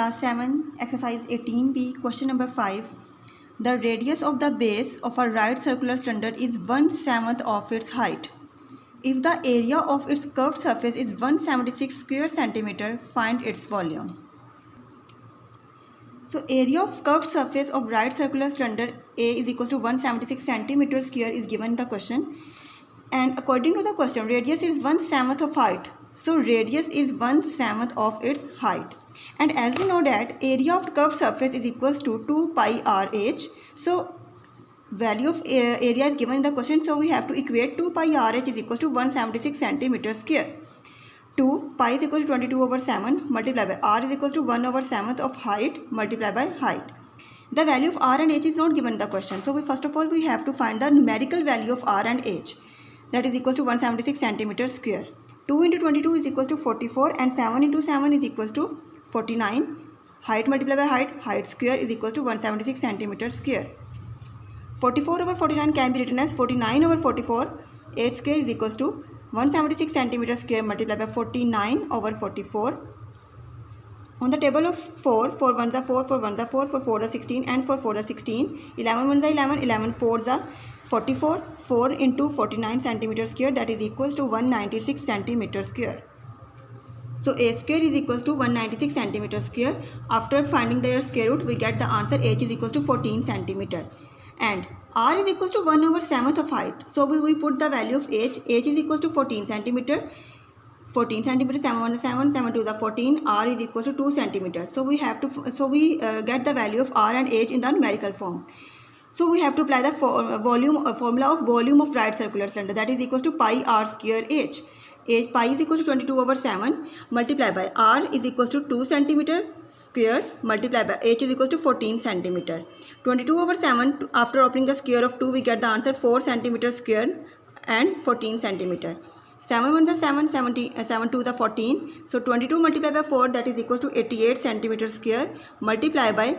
Class 7, exercise 18B, question number 5. The radius of the base of a right circular cylinder is 1/7 of its height. If the area of its curved surface is 176 square centimeter, find its volume. So area of curved surface of right circular cylinder A is equal to 176 centimeter square is given in the question. And according to the question, radius is 1/7 of height. So radius is 1/7 of its height. And as we know that area of curved surface is equals to 2 pi RH. So value of area is given in the question. So we have to equate 2 pi RH is equals to 176 centimeter square. 2 pi is equal to 22 over 7 multiplied by R is equals to 1 over 7th of height multiplied by height. The value of R and H is not given in the question. So first of all we have to find the numerical value of R and H. That is equals to 176 centimeter square. 2 into 22 is equals to 44 and 7 into 7 is equals to 49. Height multiplied by height square is equal to 176 centimeter square. 44 over 49 can be written as 49 over 44. H square is equals to 176 centimeter square multiplied by 49 over 44. On the table of 4, 4 ones are 4, 4 ones are 4, 4 4 are 16 and 4 4 are 16. 11 ones are 11, 11 4s are 44. 4 into 49 centimeter square, that is equals to 196 centimeter square. So A square is equals to 196 centimeter square. After finding their square root, we get the answer H is equals to 14 centimeter. And R is equals to 1 over 7th of height. So we put the value of H. H is equals to 14 centimeter. 14 centimeter, 7 1 is 7, 7 2 is 14. R is equals to 2 centimeter. So we get the value of R and H in the numerical form. So we have to apply the formula of volume of right circular cylinder, that is equals to pi R square H. Pi is equals to 22 over 7 multiplied by R is equals to 2 centimeter square multiplied by H is equals to 14 centimeter. 22 over 7, after opening the square of 2, we get the answer 4 centimeter square and 14 centimeter. 7 1 is 7, 7 2 is 14. So 22 multiplied by 4, that is equals to 88 centimeter square multiplied by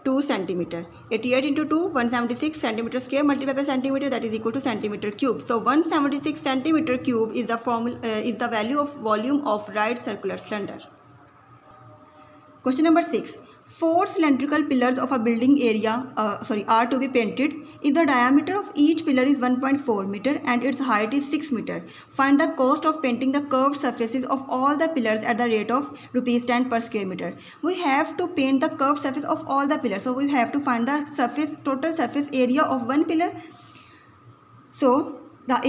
2 centimeter. 88 into 2, 176 centimeter square multiplied by centimeter, that is equal to centimeter cube. So 176 centimeter cube is the value of volume of right circular cylinder. Question number 6. 4 cylindrical pillars of a building area are to be painted. If the diameter of each pillar is 1.4 meter and its height is 6 meter, find the cost of painting the curved surfaces of all the pillars at the rate of rupees 10 per square meter. We have to paint the curved surface of all the pillars. So we have to find the total surface area of one pillar. So the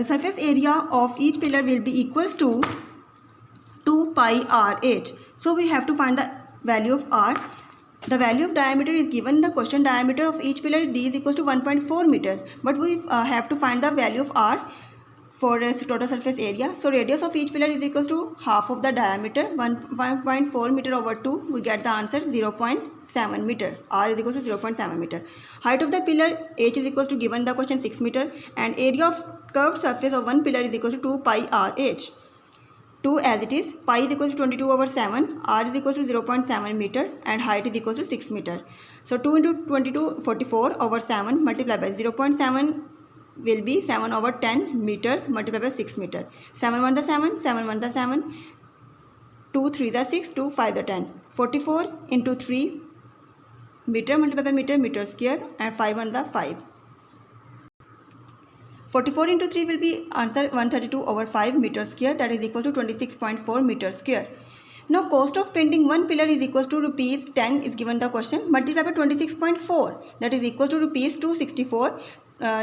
surface area of each pillar will be equals to 2 pi RH. So we have to find the value of R. The value of diameter is given in the question. Diameter of each pillar D is equals to 1.4 meter. But we have to find the value of R for total surface area. So radius of each pillar is equals to half of the diameter. 1.4 meter over 2. We get the answer 0.7 meter. R is equals to 0.7 meter. Height of the pillar H is equals to, given in the question, 6 meter. And area of curved surface of one pillar is equals to 2 pi RH. 2 as it is, pi is equals to 22 over 7, R is equals to 0.7 meter and height is equals to 6 meter. So 2 into 22, 44 over 7 multiplied by 0.7 will be 7 over 10 meters multiplied by 6 meter. 7 1 is 7, 7 1 is 7, 2 3 is 6, 2 5 is 10. 44 into 3 meter multiplied by meter square and 5 1 is 5. 44 into 3 will be answer 132 over 5 meter square, that is equal to 26.4 meter square. Now cost of painting one pillar is equals to rupees 10 is given the question, multiplied by 26.4, that is equal to rupees 264.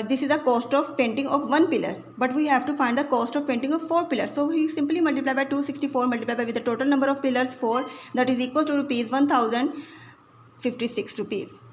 This is the cost of painting of one pillar, but we have to find the cost of painting of 4 pillars. So we simply multiply by 264 multiplied by with the total number of pillars 4, that is equal to rupees 1056 rupees.